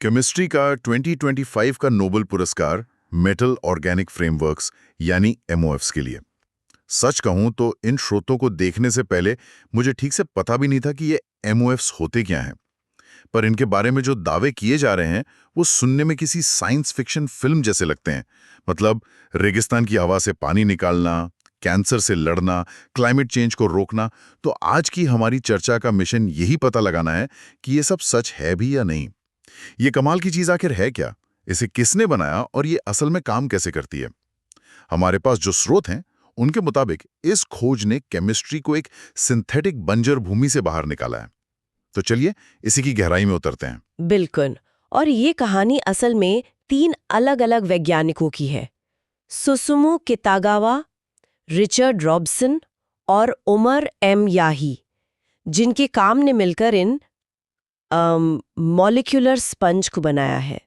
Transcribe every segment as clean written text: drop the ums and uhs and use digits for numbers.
Chemistry का 2025 का Nobel पुरस्कार मेटल ऑर्गेनिक फ्रेमवर्क्स यानी एमओएफ्स के लिए। सच कहूं तो इन स्रोतों को देखने से पहले मुझे ठीक से पता भी नहीं था कि ये एमओएफ्स होते क्या हैं। पर इनके बारे में जो दावे किए जा रहे हैं वो सुनने में किसी साइंस फिक्शन फिल्म जैसे लगते हैं। मतलब रेगिस्तान की हवा से पानी निकालना, कैंसर से लड़ना, क्लाइमेट चेंज को रोकना। तो आज की हमारी चर्चा का मिशन यही पता लगाना है कि ये सब सच है भी या नहीं। ये कमाल की चीज आखिर है क्या, इसे किसने बनाया और ये असल में काम कैसे करती है। हमारे पास जो स्रोत हैं उनके मुताबिक इस खोज ने केमिस्ट्री को एक सिंथेटिक बंजर भूमि से बाहर निकाला है। तो चलिए इसी की गहराई में उतरते हैं। बिल्कुल। और ये कहानी असल में 3 अलग-अलग वैज्ञानिकों की है। सुसुमु कितागावा, रिचर्ड रॉबसन और उमर एम याही, जिनके काम ने मिलकर इन मॉलिक्यूलर स्पंज को बनाया है।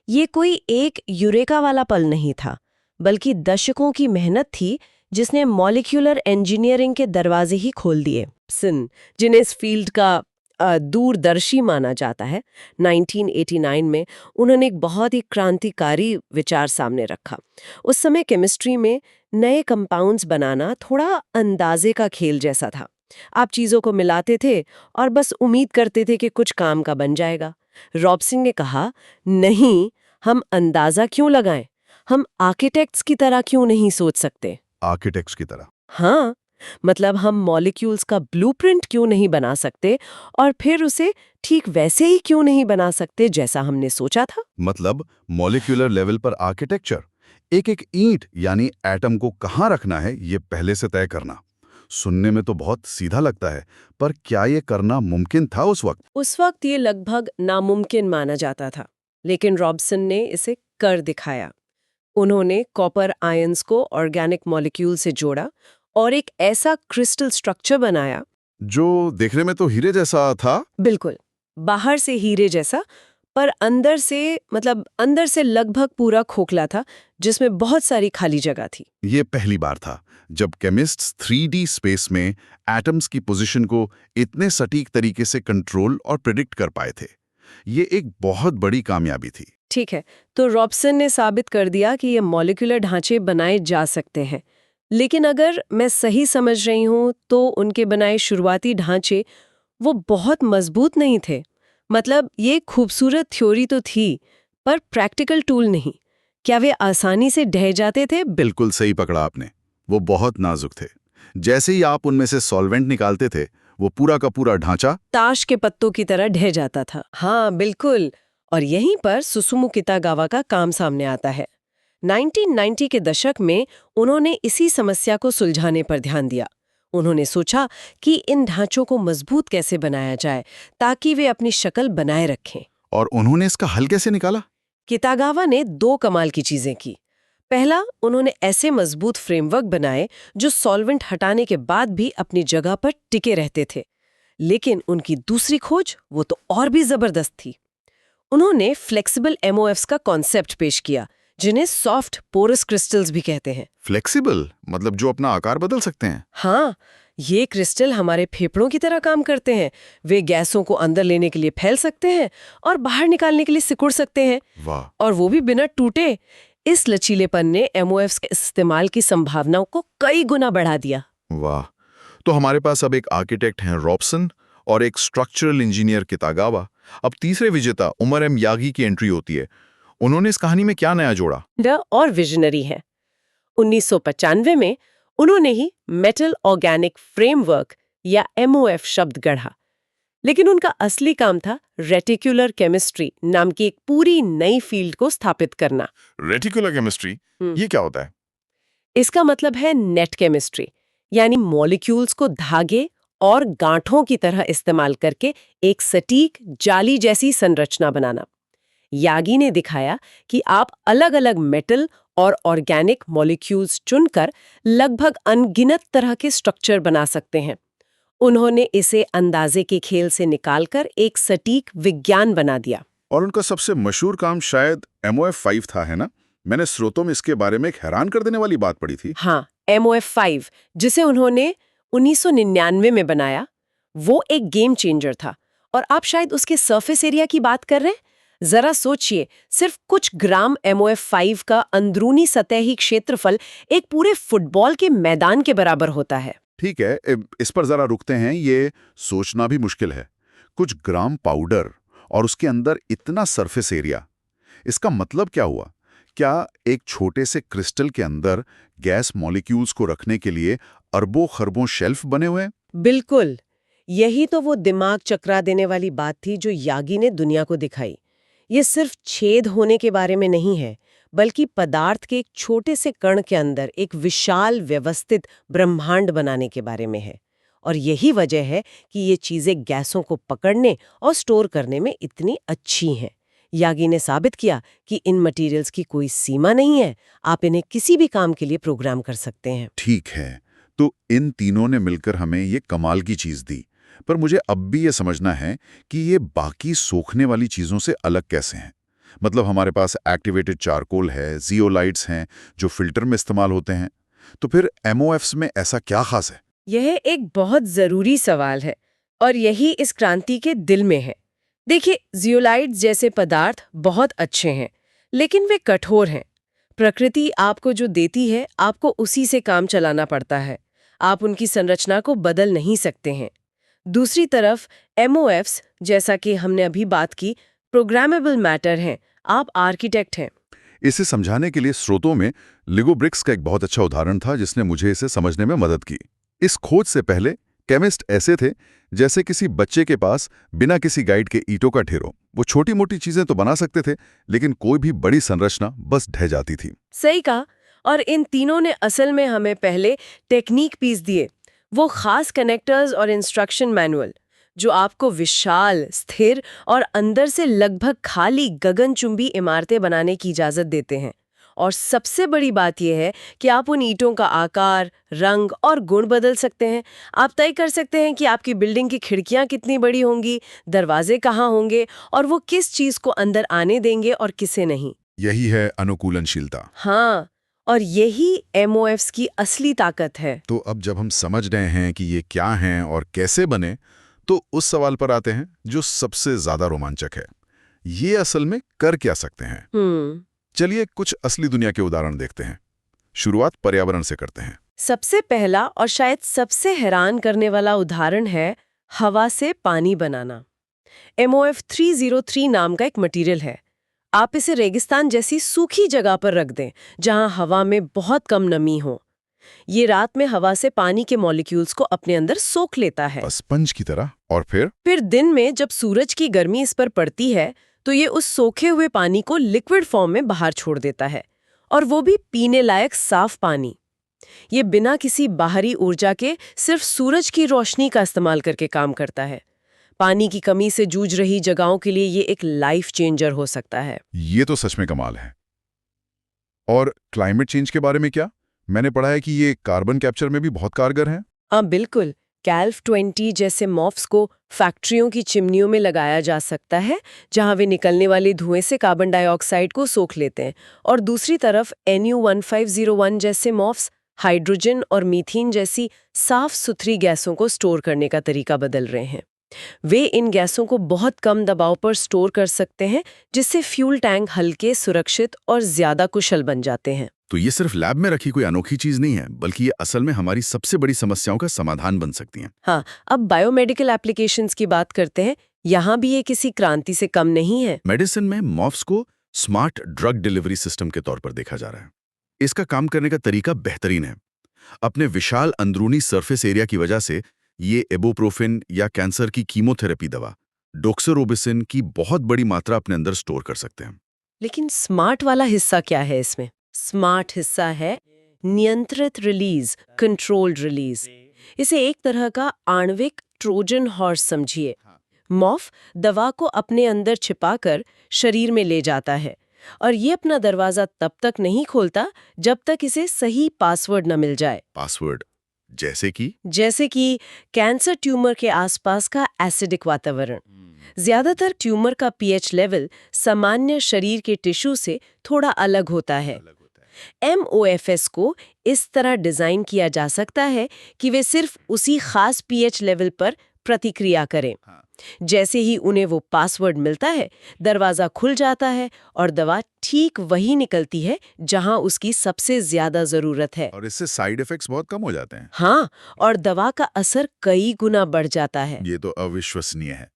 ये कोई एक यूरेका वाला पल नहीं था, बल्कि दशकों की मेहनत थी जिसने मॉलिक्यूलर इंजीनियरिंग के दरवाजे ही खोल दिए। जिन्हें इस फील्ड का दूरदर्शी माना जाता है, 1989 में उन्होंने एक बहुत ही क्रांतिकारी विचार सामने रखा। उस समय केमिस्ट्री में नए कंपाउंड्स बनाना थोड़ा अंदाजे का खेल जैसा था। आप चीज़ों को मिलाते थे और बस उम्मीद करते थे कि कुछ काम का बन जाएगा। रॉबसन ने कहा, नहीं, हम अंदाजा क्यों लगाएं? हम आर्किटेक्ट्स की तरह क्यों नहीं सोच सकते? आर्किटेक्ट्स की तरह? हाँ, मतलब हम मॉलिक्यूल्स का ब्लूप्रिंट क्यों नहीं बना सकते और फिर उसे ठीक वैसे ही क्यों नहीं बना सकते जैसा हमने सोचा था? मतलब मॉलिक्यूलर लेवल पर आर्किटेक्चर, एक एक ईंट यानी एटम को कहाँ रखना है ये पहले से तय करना। सुनने में तो बहुत सीधा लगता है, पर क्या ये करना मुमकिन था उस वक्त? उस वक्त ये लगभग नामुमकिन माना जाता था, लेकिन रॉबसन ने इसे कर दिखाया। उन्होंने कॉपर आयंस को ऑर्गेनिक मॉलिक्यूल से जोड़ा और एक ऐसा क्रिस्टल स्ट्रक्चर बनाया जो देखने में तो हीरे जैसा था। बिल्कुल, बाहर से हीरे जैसा, पर अंदर से लगभग पूरा खोखला था, जिसमें बहुत सारी खाली जगह थी। ये पहली बार था जब केमिस्ट्स 3D स्पेस में एटम्स की पोजीशन को इतने सटीक तरीके से कंट्रोल और प्रिडिक्ट कर पाए थे। ये एक बहुत बड़ी कामयाबी थी। ठीक है, तो रॉबसन ने साबित कर दिया कि ये मॉलिक्यूलर ढांचे बनाए जा सकते हैं। लेकिन अगर मैं सही समझ रही हूँ तो उनके बनाए शुरुआती ढांचे वो बहुत मजबूत नहीं थे। मतलब ये खूबसूरत थ्योरी तो थी, पर प्रैक्टिकल टूल नहीं। क्या वे आसानी से ढह जाते थे? बिल्कुल सही पकड़ा आपने। वो बहुत नाजुक थे। जैसे ही आप उनमें से सॉल्वेंट निकालते थे, वो पूरा का पूरा ढांचा ताश के पत्तों की तरह ढह जाता था। हाँ, बिल्कुल। और यहीं पर सुसुमु कितागावा का काम सामने आता है। 1990 के दशक में उन्होंने इसी समस्या को सुलझाने पर ध्यान दिया। उन्होंने सोचा कि इन ढांचों को मजबूत कैसे बनाया जाए ताकि वे अपनी शक्ल बनाए रखें। और उन्होंने इसका हल कैसे निकाला? कितागावा ने 2 कमाल की चीजें की। पहला, उन्होंने ऐसे मजबूत फ्रेमवर्क बनाए जो सॉल्वेंट हटाने के बाद भी अपनी जगह पर टिके रहते थे। लेकिन उनकी दूसरी खोज वो तो और भी जबरदस्त थी। उन्होंने फ्लेक्सिबल एमओएफ्स का कॉन्सेप्ट पेश किया, जिन्हें सॉफ्ट पोरस क्रिस्टल्स भी कहते हैं। फ्लेक्सिबल मतलब जो अपना आकार बदल सकते हैं? हाँ, ये क्रिस्टल हमारे फेफड़ों की तरह काम करते हैं। वे गैसों को अंदर लेने के लिए फैल सकते हैं और बाहर निकालने के लिए सिकुड़ सकते हैं। वाह! और वो भी बिना टूटे। इस लचीलेपन ने एमओएफ्स के इस्तेमाल की संभावनाओं को कई गुना बढ़ा दिया। वाह! तो हमारे पास अब एक आर्किटेक्ट हैं रॉबसन और एक स्ट्रक्चरल इंजीनियर कितागावा। अब तीसरे विजेता उमर एम यागी की एंट्री होती है। उन्होंने इस कहानी में क्या नया जोड़ा? और विजनरी है। 1995 में उन्होंने ही मेटल ऑर्गेनिक फ्रेमवर्क या एमओएफ शब्द गढ़ा। लेकिन उनका असली काम था रेटिकुलर केमिस्ट्री नाम की एक पूरी नई फील्ड को स्थापित करना। रेटिकुलर केमिस्ट्री, ये क्या होता है? इसका मतलब है नेट केमिस्ट्री, यानी मॉलिक्यूल्स को धागे और गांठों की तरह इस्तेमाल करके एक सटीक जाली जैसी संरचना बनाना। यागी ने दिखाया कि आप अलग-अलग मेटल और ऑर्गेनिक मॉलिक्यूल्स चुनकर लगभग अनगिनत तरह के स्ट्रक्चर बना सकते हैं। उन्होंने इसे अंदाजे के खेल से निकालकर एक सटीक विज्ञान बना दिया। और उनका सबसे मशहूर काम शायद MOF5 था, है ना? मैंने स्रोतों में इसके बारे में एक हैरान कर देने वाली बात पढ़ी थी। हाँ, MOF5, जिसे उन्होंने 1999 में बनाया, वो एक गेम चेंजर था। और आप शायद उसके सरफेस एरिया की बात कर रहे हैं, जरा सोचिए, सिर्फ कुछ ग्राम MOF5 का अंदरूनी सतही क्षेत्रफल एक पूरे फुटबॉल के मैदान के बराबर होता है। ठीक है, इस पर जरा रुकते हैं। ये सोचना भी मुश्किल है। कुछ ग्राम पाउडर और उसके अंदर इतना सरफेस एरिया, इसका मतलब क्या हुआ? क्या एक छोटे से क्रिस्टल के अंदर गैस मॉलिक्यूल्स को रखने के लिए अरबों खरबों शेल्फ बने हुए हैं? बिल्कुल, यही तो वो दिमाग चकरा देने वाली बात थी जो यागी ने दुनिया को दिखाई। ये सिर्फ छेद होने के बारे में नहीं है, बल्कि पदार्थ के एक छोटे से कण के अंदर एक विशाल व्यवस्थित ब्रह्मांड बनाने के बारे में है। और यही वजह है कि ये चीजें गैसों को पकड़ने और स्टोर करने में इतनी अच्छी हैं। यागी ने साबित किया कि इन मटेरियल्स की कोई सीमा नहीं है, आप इन्हें किसी भी काम के लिए प्रोग्राम कर सकते हैं। ठीक है, तो इन तीनों ने मिलकर हमें ये कमाल की चीज दी। पर मुझे अब भी ये समझना है कि ये बाकी सोखने वाली चीजों से अलग कैसे हैं। मतलब हमारे पास एक्टिवेटेड चारकोल है, जियोलाइट्स हैं जो फिल्टर में इस्तेमाल होते हैं। तो फिर MOFs में ऐसा क्या खास है? यह एक बहुत जरूरी सवाल है और यही इस क्रांति के दिल में है। देखिए, जियोलाइट्स जैसे पदार्थ बहुत अच्छे हैं, लेकिन वे कठोर हैं। प्रकृति आपको जो देती है, आपको उसी से काम चलाना पड़ता है। आप उनकी संरचना को बदल नहीं सकते हैं। दूसरी तरफ MOFs, जैसा कि हमने अभी बात की, प्रोग्रामेबल मैटर हैं। आप आर्किटेक्ट हैं। इसे समझाने के लिए स्रोतों में लिगो ब्रिक्स का एक बहुत अच्छा उदाहरण था जिसने मुझे इसे समझने में मदद की। इस खोज से पहले केमिस्ट ऐसे थे जैसे किसी बच्चे के पास बिना किसी गाइड के ईंटों का ढेरों। वो छोटी मोटी चीजें तो बना सकते थे, लेकिन कोई भी बड़ी संरचना बस ढह जाती थी। सही कहा। और इन तीनों ने असल में हमें पहले टेक्निक पीस दिए, वो खास कनेक्टर्स और इंस्ट्रक्शन मैनुअल जो आपको विशाल, स्थिर और अंदर से लगभग खाली गगनचुंबी इमारतें बनाने की इजाजत देते हैं। और सबसे बड़ी बात यह है कि आप उन ईंटों का आकार, रंग और गुण बदल सकते हैं। आप तय कर सकते हैं कि आपकी बिल्डिंग की खिड़कियां कितनी बड़ी होंगी, दरवाजे कहाँ होंगे और वो किस चीज को अंदर आने देंगे और किसे नहीं। यही है अनुकूलनशीलता। हाँ, और यही MOFs की असली ताकत है। तो अब जब हम समझ रहे हैं कि ये क्या हैं और कैसे बने, तो उस सवाल पर आते हैं जो सबसे ज्यादा रोमांचक है। ये असल में कर क्या सकते हैं? चलिए कुछ असली दुनिया के उदाहरण देखते हैं। शुरुआत पर्यावरण से करते हैं। सबसे पहला और शायद सबसे हैरान करने वाला उदाहरण है हवा से पानी बनाना। MOF303 नाम का एक मटेरियल है। आप इसे रेगिस्तान जैसी सूखी जगह पर रख दें, जहां हवा में बहुत कम नमी हो। ये रात में हवा से पानी के मॉलिक्यूल्स को अपने अंदर सोख लेता है, स्पंज की तरह। और फिर दिन में जब सूरज की गर्मी इस पर पड़ती है, तो ये उस सोखे हुए पानी को लिक्विड फॉर्म में बाहर छोड़ देता है, और वो भी पीने लायक साफ पानी। ये बिना किसी बाहरी ऊर्जा के सिर्फ सूरज की रोशनी का इस्तेमाल करके काम करता है। पानी की कमी से जूझ रही जगहों के लिए ये एक लाइफ चेंजर हो सकता है। ये तो सच में कमाल है। और क्लाइमेट चेंज के बारे में क्या? मैंने पढ़ा है कि ये कार्बन कैप्चर में भी बहुत कारगर है। हाँ बिल्कुल, कैल्फ-20 जैसे मॉफ्स को फैक्ट्रियों की चिमनियों में लगाया जा सकता है, जहां वे निकलने वाले धुएं से कार्बन डाइऑक्साइड को सोख लेते हैं। और दूसरी तरफ NU1501 जैसे मॉफ्स हाइड्रोजन और मीथेन जैसी साफ सुथरी गैसों को स्टोर करने का तरीका बदल रहे हैं। वे इन गैसों को बहुत कम दबाव पर स्टोर कर सकते हैं, जिससे फ्यूल टैंक हल्के, सुरक्षित और ज्यादा कुशल बन जाते हैं। तो ये सिर्फ लैब में रखी कोई अनोखी चीज नहीं है, बल्कि ये असल में हमारी सबसे बड़ी समस्याओं का समाधान बन सकती हैं। हाँ, अब बायोमेडिकल एप्लीकेशंस की बात करते हैं। यहाँ भी ये किसी क्रांति से कम नहीं है। मेडिसिन में मॉफ्स को स्मार्ट ड्रग डिलीवरी सिस्टम के तौर पर देखा जा रहा है। इसका काम करने का तरीका बेहतरीन है। अपने विशाल अंदरूनी सरफेस एरिया की वजह से ये इबुप्रोफेन या कैंसर की कीमोथेरेपी दवा डोक्सोरोबिसिन की बहुत बड़ी मात्रा अपने अंदर स्टोर कर सकते हैं। लेकिन स्मार्ट वाला हिस्सा क्या है इसमें? स्मार्ट हिस्सा है नियंत्रित रिलीज, कंट्रोल्ड रिलीज। इसे एक तरह का आणविक ट्रोजन हॉर्स समझिए। मॉफ दवा को अपने अंदर छिपाकर शरीर में ले जाता है, और ये अपना दरवाजा तब तक नहीं खोलता जब तक इसे सही पासवर्ड न मिल जाए। पासवर्ड जैसे कि कैंसर ट्यूमर के आसपास का एसिडिक वातावरण। ज्यादातर ट्यूमर का pH लेवल सामान्य शरीर के टिश्यू से थोड़ा अलग होता है। MOFs को इस तरह डिजाइन किया जा सकता है कि वे सिर्फ उसी खास pH लेवल पर प्रतिक्रिया करें। हाँ। जैसे ही उन्हें वो पासवर्ड मिलता है, दरवाजा खुल जाता है और दवा ठीक वही निकलती है जहां उसकी सबसे ज्यादा जरूरत है। और इससे साइड इफेक्ट्स बहुत कम हो जाते हैं। हाँ, और दवा का असर कई गुना बढ़ जाता है। ये तो अविश्वसनीय है।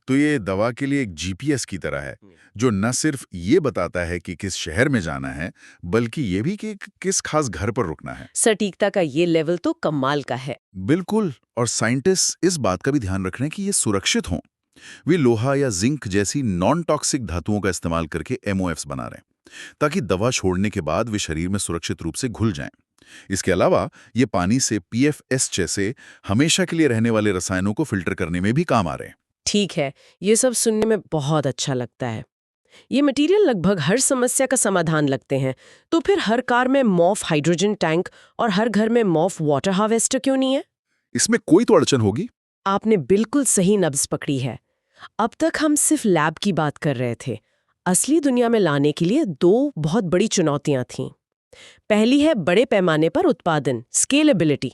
तो ये दवा के लिए एक जीपीएस की तरह है, जो न सिर्फ ये बताता है कि किस शहर में जाना है, बल्कि ये भी कि किस खास घर पर रुकना है। सटीकता का ये लेवल तो कमाल का है। बिल्कुल। और साइंटिस्ट इस बात का भी ध्यान रख रहे हैं कि ये सुरक्षित हों। वे लोहा या जिंक जैसी नॉन टॉक्सिक धातुओं का इस्तेमाल करके एमओएफ्स बना रहे हैं, ताकि दवा छोड़ने के बाद वे शरीर में सुरक्षित रूप से घुल जाएं। इसके अलावा ये पानी से पीएफएस जैसे हमेशा के लिए रहने वाले रसायनों को फिल्टर करने में भी काम आ रहे हैं। ठीक है, ये सब सुनने में बहुत अच्छा लगता है। ये मटेरियल लगभग हर समस्या का समाधान लगते हैं। तो फिर हर कार में मॉफ हाइड्रोजन टैंक और हर घर में मॉफ वाटर हार्वेस्टर क्यों नहीं है? इसमें कोई तो अड़चन होगी। आपने बिल्कुल सही नब्ज पकड़ी है। अब तक हम सिर्फ लैब की बात कर रहे थे। असली दुनिया में लाने के लिए दो बहुत बड़ी चुनौतियां थीं। पहली है बड़े पैमाने पर उत्पादन, स्केलेबिलिटी।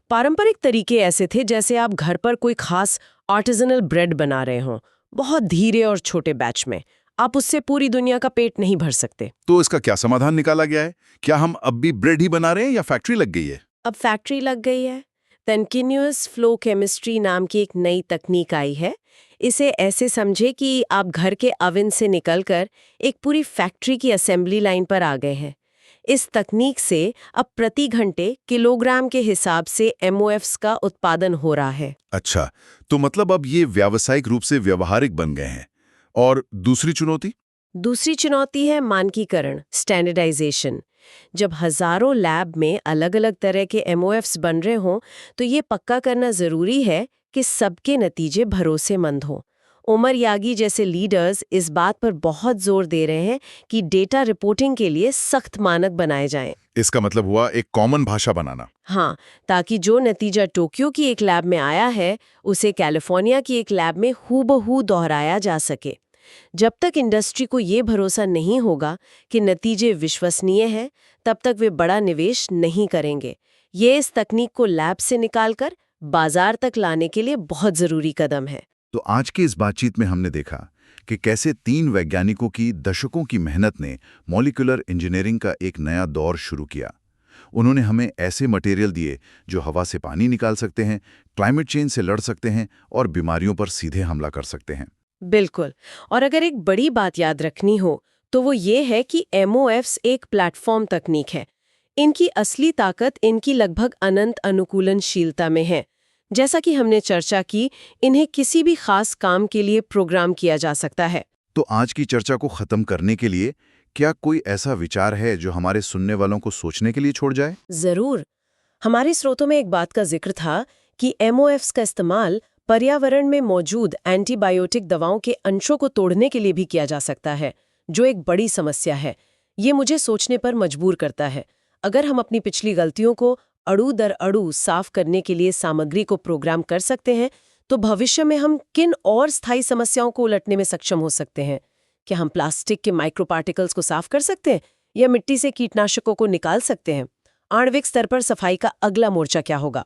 पारंपरिक तरीके ऐसे थे जैसे आप घर पर कोई खास आर्टिजनल ब्रेड बना रहे हों, बहुत धीरे और छोटे बैच में। आप उससे पूरी दुनिया का पेट नहीं भर सकते। तो इसका क्या समाधान निकाला गया है? क्या हम अब भी ब्रेड ही बना रहे हैं या फैक्ट्री लग गई है? अब फैक्ट्री लग गई है। कंटिन्यूअस फ्लो केमिस्ट्री नाम की एक नई तकनीक आई है। इसे ऐसे समझे कि आप घर के ओवन से निकलकर एक पूरी फैक्ट्री की असेंबली लाइन पर आ गए हैं। इस तकनीक से अब प्रति घंटे किलोग्राम के हिसाब से एमओएफ्स का उत्पादन हो रहा है। अच्छा, तो मतलब अब ये व्यावसायिक रूप से व्यवहारिक बन गए हैं। और दूसरी चुनौती? दूसरी चुनौती है मानकीकरण, स्टैंडर्डाइजेशन। जब हजारों लैब में अलग-अलग तरह के एमओएफ्स बन रहे हों, तो ये पक्का करना जरूरी है कि सबके नतीजे भरोसेमंद हों। उमर यागी जैसे लीडर्स इस बात पर बहुत जोर दे रहे हैं कि डेटा रिपोर्टिंग के लिए सख्त मानक बनाए जाएं। इसका मतलब हुआ एक कॉमन भाषा बनाना। हाँ, ताकि जो नतीजा टोक्यो की एक लैब में आया है, उसे कैलिफोर्निया की एक लैब में हूबहू दोहराया जा सके। जब तक इंडस्ट्री को ये भरोसा नहीं होगा कि नतीजे विश्वसनीय हैं, तब तक वे बड़ा निवेश नहीं करेंगे। ये इस तकनीक को लैब से निकालकर बाजार तक लाने के लिए बहुत जरूरी कदम है। तो आज की इस बातचीत में हमने देखा कि कैसे 3 वैज्ञानिकों की दशकों की मेहनत ने मॉलिक्यूलर इंजीनियरिंग का एक नया दौर शुरू किया। उन्होंने हमें ऐसे मटेरियल दिए जो हवा से पानी निकाल सकते हैं, क्लाइमेट चेंज से लड़ सकते हैं और बीमारियों पर सीधे हमला कर सकते हैं। बिल्कुल। और अगर एक बड़ी बात याद रखनी हो, तो वो ये है कि एमओएफ्स एक प्लेटफॉर्म तकनीक है। इनकी असली ताकत इनकी लगभग अनंत अनुकूलनशीलता में है। जैसा कि हमने चर्चा की, इन्हें किसी भी खास काम के लिए प्रोग्राम किया जा सकता है। तो आज की चर्चा को खत्म करने के लिए क्या कोई ऐसा विचार है जो हमारे सुनने वालों को सोचने के लिए छोड़ जाए? जरूर। हमारे स्रोतों में एक बात का जिक्र था कि एमओएफ्स का इस्तेमाल पर्यावरण में मौजूद एंटीबायोटिक दवाओं के अंशों को तोड़ने के लिए भी किया जा सकता है, जो एक बड़ी समस्या है। ये मुझे सोचने पर मजबूर करता है। अगर हम अपनी पिछली गलतियों को अड़ू दर अड़ू साफ करने के लिए सामग्री को प्रोग्राम कर सकते हैं, तो भविष्य में हम किन और स्थायी समस्याओं को उलटने में सक्षम हो सकते हैं? क्या हम प्लास्टिक के माइक्रोपार्टिकल्स को साफ कर सकते हैं या मिट्टी से कीटनाशकों को निकाल सकते हैं? आणविक स्तर पर सफाई का अगला मोर्चा क्या होगा?